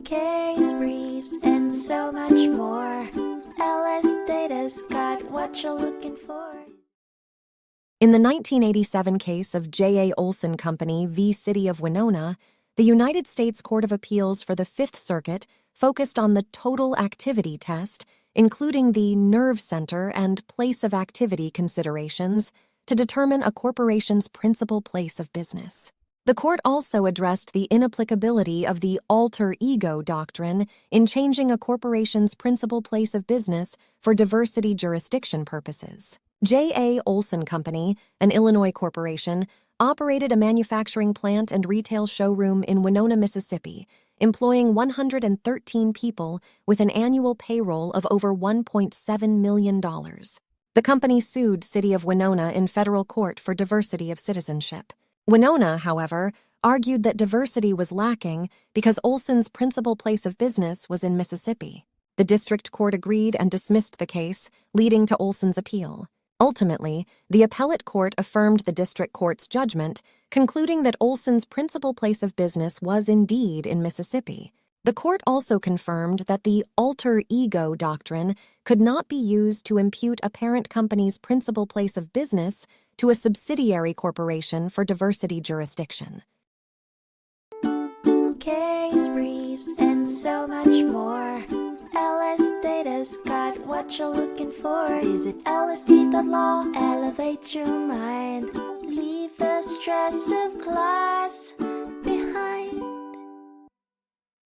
case briefs, and so much more. LSData's got what you're looking for. In the 1987 case of J.A. Olson Company v. City of Winona, the United States Court of Appeals for the Fifth Circuit focused on the total activity test, including the nerve center and place of activity considerations, to determine a corporation's principal place of business. The court also addressed the inapplicability of the alter ego doctrine in changing a corporation's principal place of business for diversity jurisdiction purposes. J.A. Olson Company, an Illinois corporation, operated a manufacturing plant and retail showroom in Winona, Mississippi, employing 113 people with an annual payroll of over $1.7 million. The company sued City of Winona in federal court for diversity of citizenship. Winona, however, argued that diversity was lacking because Olson's principal place of business was in Mississippi. The district court agreed and dismissed the case, leading to Olson's appeal. Ultimately, the appellate court affirmed the district court's judgment, concluding that Olson's principal place of business was indeed in Mississippi. The court also confirmed that the alter ego doctrine could not be used to impute a parent company's principal place of business to a subsidiary corporation for diversity jurisdiction. Case briefs, and so much more. LSData's got what you're looking for. Visit lsd.law, elevate your mind. Leave the stress of class.